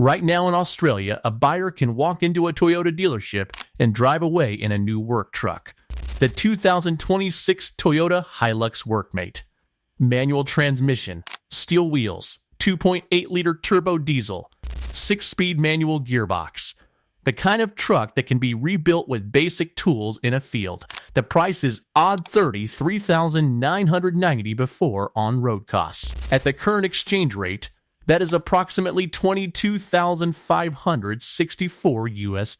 Right now in Australia, a buyer can walk into a Toyota dealership and drive away in a new work truck. The 2026 Toyota Hilux Workmate. Manual transmission, steel wheels, 2.8-liter turbo diesel, 6-speed manual gearbox. The kind of truck that can be rebuilt with basic tools in a field. The price is odd $33,990 before on-road costs. At the current exchange rate, that is approximately $22,564 US.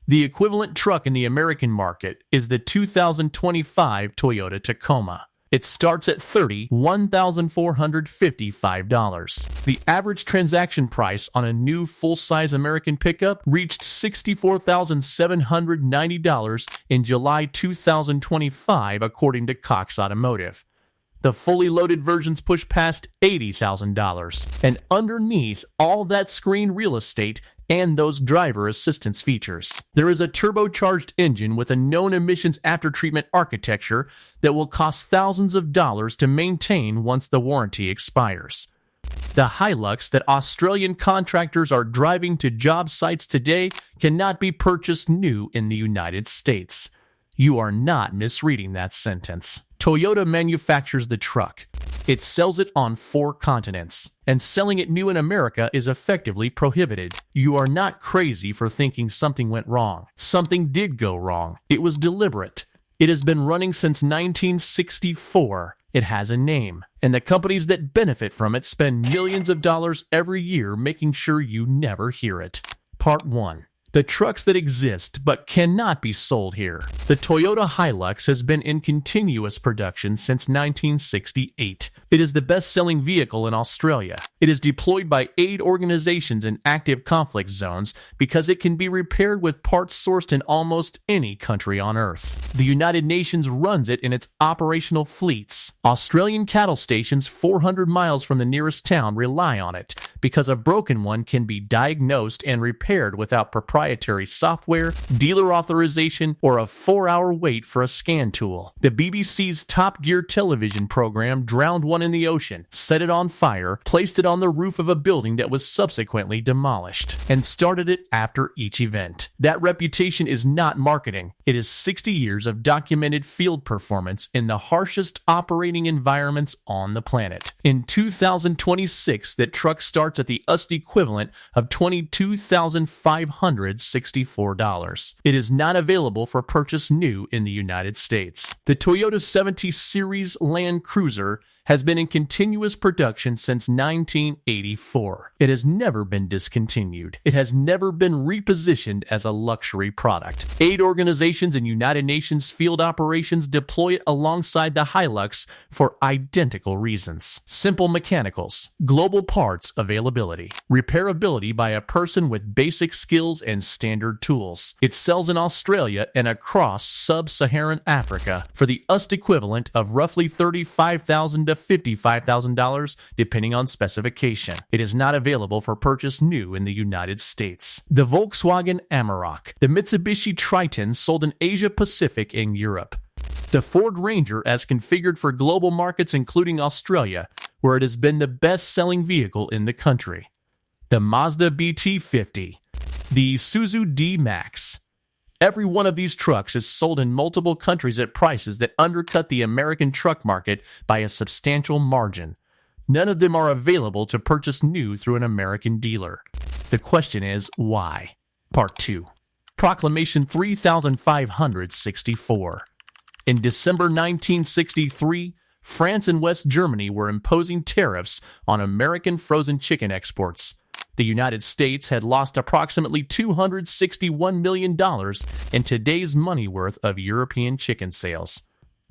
The equivalent truck in the American market is the 2025 Toyota Tacoma. It starts at $31,455. The average transaction price on a new full-size American pickup reached $64,790 in July 2025, according to Cox Automotive. The fully loaded versions push past $80,000. And underneath all that screen real estate and those driver assistance features, there is a turbocharged engine with a known emissions aftertreatment architecture that will cost thousands of dollars to maintain once the warranty expires. The Hilux that Australian contractors are driving to job sites today cannot be purchased new in the United States. You are not misreading that sentence. Toyota manufactures the truck. It sells it on 4 continents, and selling it new in America is effectively prohibited. You are not crazy for thinking something went wrong. Something did go wrong. It was deliberate. It has been running since 1964. It has a name, and the companies that benefit from it spend millions of dollars every year making sure you never hear it. Part 1. The trucks that exist but cannot be sold here. The Toyota Hilux has been in continuous production since 1968. It is the best-selling vehicle in Australia. It is deployed by aid organizations in active conflict zones because it can be repaired with parts sourced in almost any country on Earth. The United Nations runs it in its operational fleets. Australian cattle stations 400 miles from the nearest town rely on it because a broken one can be diagnosed and repaired without proprietary software, dealer authorization, or a 4-hour wait for a scan tool. The BBC's Top Gear television program drowned one in the ocean, set it on fire, placed it on the roof of a building that was subsequently demolished, and started it after each event. That reputation is not marketing. It is 60 years of documented field performance in the harshest operating environments on the planet. In 2026, that truck starts at the US equivalent of $22,564. It is not available for purchase new in the United States. The Toyota 70 Series Land Cruiser has been in continuous production since 1984. It has never been discontinued. It has never been repositioned as a luxury product. Aid organizations and United Nations field operations deploy it alongside the Hilux for identical reasons. Simple mechanicals, global parts availability, repairability by a person with basic skills and standard tools. It sells in Australia and across sub-Saharan Africa for the US equivalent of roughly $35,000 to $55,000 depending on specification. It is not available for purchase new in the United States. The Volkswagen Amarok, the Mitsubishi Triton sold in Asia Pacific and Europe. The Ford Ranger as configured for global markets including Australia, where it has been the best-selling vehicle in the country. The Mazda BT50, the Isuzu D-Max. Every one of these trucks is sold in multiple countries at prices that undercut the American truck market by a substantial margin. None of them are available to purchase new through an American dealer. The question is, why? Part 2. Proclamation 3564. In December 1963, France and West Germany were imposing tariffs on American frozen chicken exports. The United States had lost approximately $261 million in today's money worth of European chicken sales.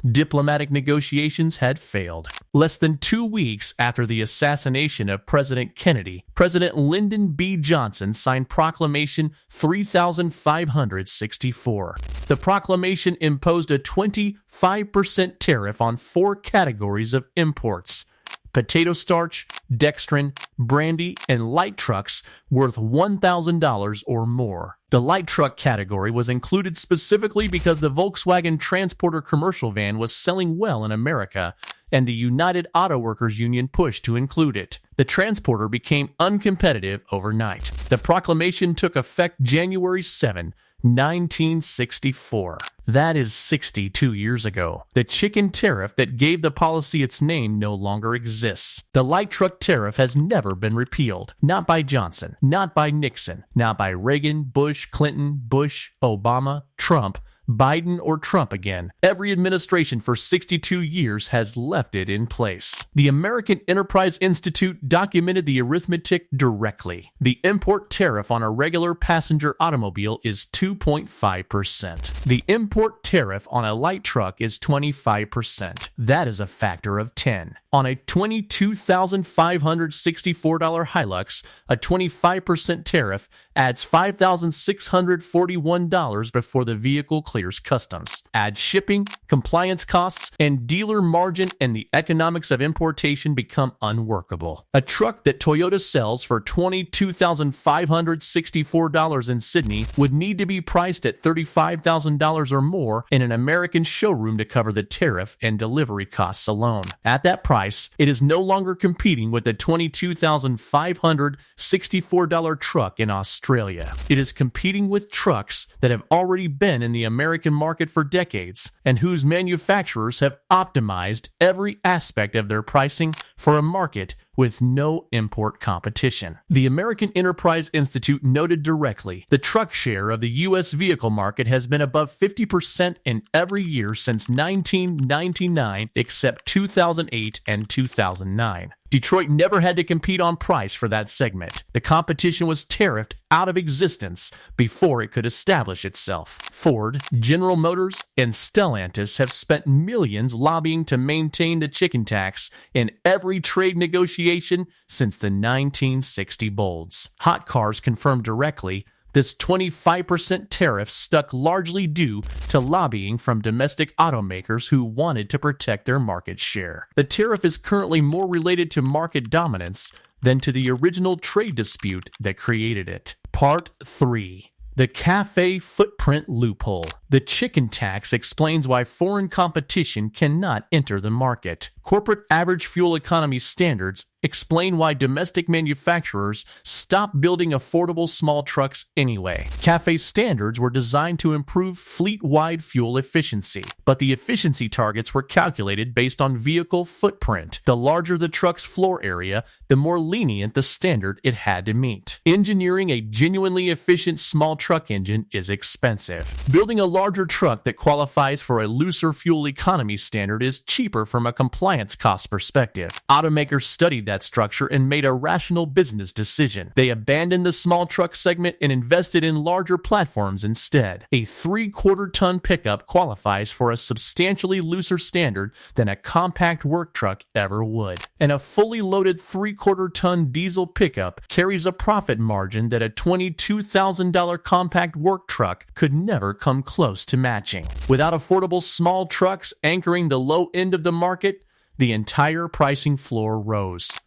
Diplomatic negotiations had failed. Less than 2 weeks after the assassination of President Kennedy, President Lyndon B. Johnson signed Proclamation 3564. The proclamation imposed a 25% tariff on 4 categories of imports: potato starch, dextrin, brandy, and light trucks worth $1,000 or more. The light truck category was included specifically because the Volkswagen Transporter commercial van was selling well in America and the United Auto Workers Union pushed to include it. The transporter became uncompetitive overnight. The proclamation took effect January 7, 1964. That is 62 years ago. The chicken tariff that gave the policy its name no longer exists. The light truck tariff has never been repealed. Not by Johnson, not by Nixon, not by Reagan, Bush, Clinton, Bush, Obama, Trump, Biden, or Trump again. Every administration for 62 years has left it in place. The American Enterprise Institute documented the arithmetic directly. The import tariff on a regular passenger automobile is 2.5%. The import tariff on a light truck is 25%. That is a factor of 10. On a $22,564 Hilux, a 25% tariff adds $5,641 before the vehicle clears customs. Add shipping, compliance costs, and dealer margin, and the economics of importation become unworkable. A truck that Toyota sells for $22,564 in Sydney would need to be priced at $35,000 or more in an American showroom to cover the tariff and delivery costs alone. At that price, it is no longer competing with the $22,564 truck in Australia. It is competing with trucks that have already been in the American market for decades and whose manufacturers have optimized every aspect of their pricing for a market with no import competition. The American Enterprise Institute noted directly, the truck share of the U.S. vehicle market has been above 50% in every year since 1999 except 2008 and 2009. Detroit never had to compete on price for that segment. The competition was tariffed out of existence before it could establish itself. Ford, General Motors, and Stellantis have spent millions lobbying to maintain the chicken tax in every trade negotiation since the 1960 Bolds. Hot Cars confirmed directly this 25% tariff stuck largely due to lobbying from domestic automakers who wanted to protect their market share. The tariff is currently more related to market dominance than to the original trade dispute that created it. Part 3. The CAFE Footprint Loophole. The chicken tax explains why foreign competition cannot enter the market. Corporate average fuel economy standards explain why domestic manufacturers stopped building affordable small trucks anyway. CAFE standards were designed to improve fleet-wide fuel efficiency, but the efficiency targets were calculated based on vehicle footprint. The larger the truck's floor area, the more lenient the standard it had to meet. Engineering a genuinely efficient small truck engine is expensive. Building a larger truck that qualifies for a looser fuel economy standard is cheaper from a compliance cost perspective. Automakers studied that structure and made a rational business decision. They abandoned the small truck segment and invested in larger platforms instead. A 3/4 ton pickup qualifies for a substantially looser standard than a compact work truck ever would. And a fully loaded 3/4 ton diesel pickup carries a profit margin that a $22,000 compact work truck could never come close to matching. Without affordable small trucks anchoring the low end of the market, the entire pricing floor rose.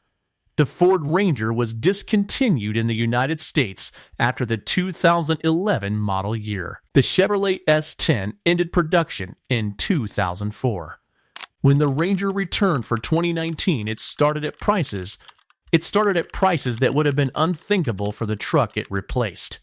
The Ford Ranger was discontinued in the United States after the 2011 model year. The Chevrolet S10 ended production in 2004. When the Ranger returned for 2019, it started at prices that would have been unthinkable for the truck it replaced.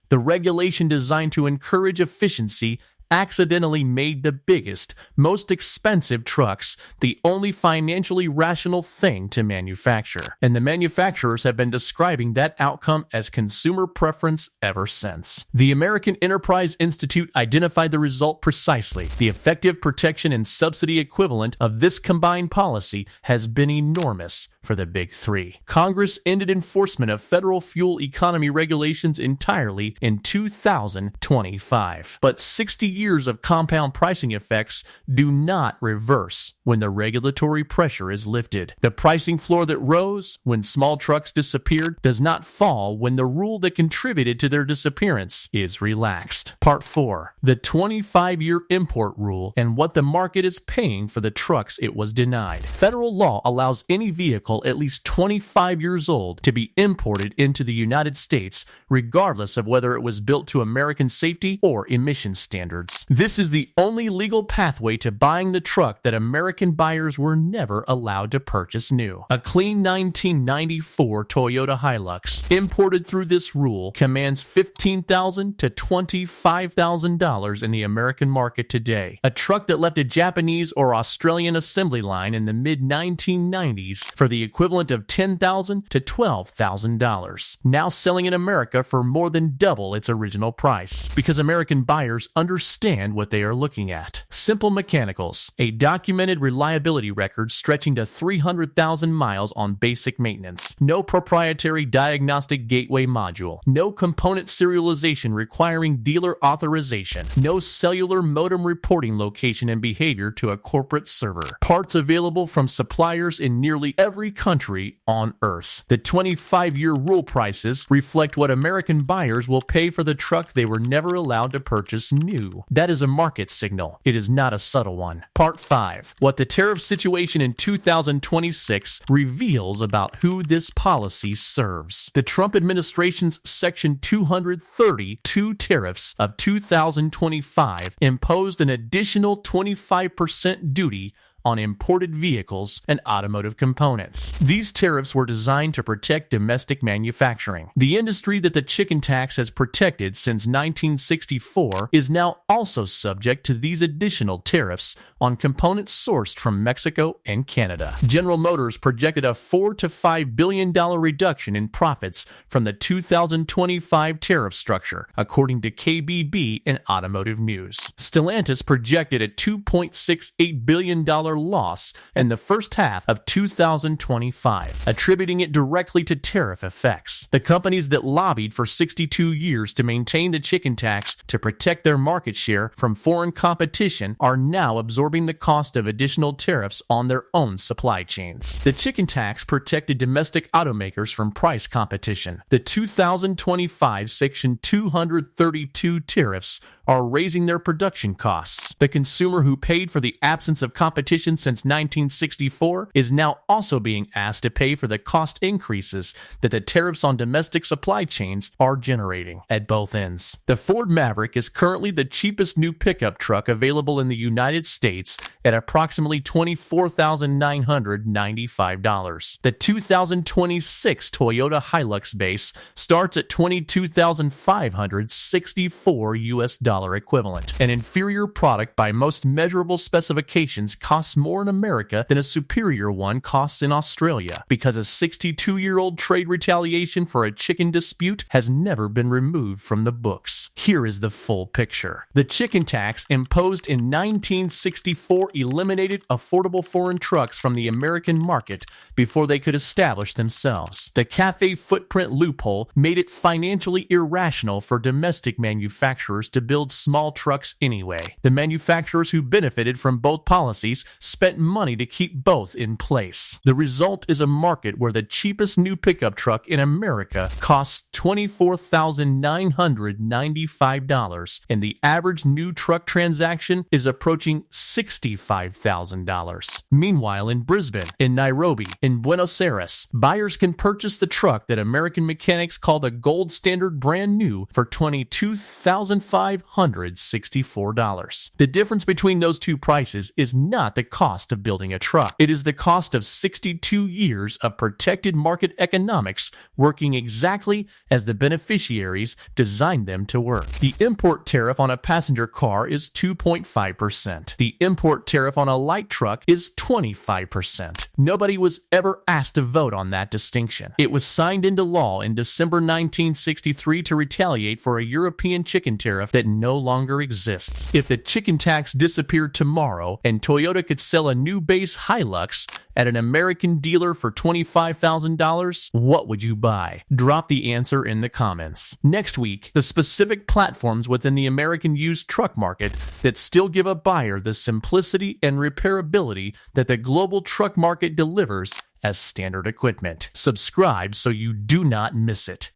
The regulation designed to encourage efficiency accidentally made the biggest, most expensive trucks the only financially rational thing to manufacture. And the manufacturers have been describing that outcome as consumer preference ever since. The American Enterprise Institute identified the result precisely. The effective protection and subsidy equivalent of this combined policy has been enormous for the Big Three. Congress ended enforcement of federal fuel economy regulations entirely in 2025. But 60 years of compound pricing effects do not reverse when the regulatory pressure is lifted. The pricing floor that rose when small trucks disappeared does not fall when the rule that contributed to their disappearance is relaxed. Part 4. The 25-year import rule and what the market is paying for the trucks it was denied. Federal law allows any vehicle at least 25 years old to be imported into the United States, regardless of whether it was built to American safety or emission standards. records. This is the only legal pathway to buying the truck that American buyers were never allowed to purchase new. A clean 1994 Toyota Hilux, imported through this rule, commands $15,000 to $25,000 in the American market today. A truck that left a Japanese or Australian assembly line in the mid-1990s for the equivalent of $10,000 to $12,000. Now selling in America for more than double its original price, because American buyers understand what they are looking at. Simple Mechanicals, a documented reliability record stretching to 300,000 miles on basic maintenance. No proprietary diagnostic gateway module. No component serialization requiring dealer authorization. No cellular modem reporting location and behavior to a corporate server. Parts available from suppliers in nearly every country on Earth. The 25-year rule prices reflect what American buyers will pay for the truck they were never allowed to purchase new. That is a market signal. It is not a subtle one. Part 5. What the tariff situation in 2026 reveals about who this policy serves. The Trump administration's Section 232 tariffs of 2025 imposed an additional 25% duty on imported vehicles and automotive components. These tariffs were designed to protect domestic manufacturing. The industry that the chicken tax has protected since 1964 is now also subject to these additional tariffs on components sourced from Mexico and Canada. General Motors projected a $4 to $5 billion reduction in profits from the 2025 tariff structure, according to KBB and Automotive News. Stellantis projected a $2.68 billion loss in the first half of 2025, attributing it directly to tariff effects. The companies that lobbied for 62 years to maintain the chicken tax to protect their market share from foreign competition are now absorbing the cost of additional tariffs on their own supply chains. The chicken tax protected domestic automakers from price competition. The 2025 Section 232 tariffs are raising their production costs. The consumer who paid for the absence of competition since 1964 is now also being asked to pay for the cost increases that the tariffs on domestic supply chains are generating at both ends. The Ford Maverick is currently the cheapest new pickup truck available in the United States at approximately $24,995. The 2026 Toyota Hilux base starts at $22,564 equivalent. An inferior product by most measurable specifications costs more in America than a superior one costs in Australia, because a 62-year-old trade retaliation for a chicken dispute has never been removed from the books. Here is the full picture. The chicken tax imposed in 1964 eliminated affordable foreign trucks from the American market before they could establish themselves. The CAFE footprint loophole made it financially irrational for domestic manufacturers to build small trucks anyway. The manufacturers who benefited from both policies spent money to keep both in place. The result is a market where the cheapest new pickup truck in America costs $24,995, and the average new truck transaction is approaching $65,000. Meanwhile, in Brisbane, in Nairobi, in Buenos Aires, buyers can purchase the truck that American mechanics call the gold standard brand new for $22,564. The difference between those two prices is not the cost of building a truck. It is the cost of 62 years of protected market economics working exactly as the beneficiaries designed them to work. The import tariff on a passenger car is 2.5%. The import tariff on a light truck is 25%. Nobody was ever asked to vote on that distinction. It was signed into law in December 1963 to retaliate for a European chicken tariff that no longer exists. If the chicken tax disappeared tomorrow and Toyota could sell a new base Hilux at an American dealer for $25,000, what would you buy? Drop the answer in the comments. Next week, the specific platforms within the American used truck market that still give a buyer the simplicity and repairability that the global truck market delivers as standard equipment. Subscribe so you do not miss it.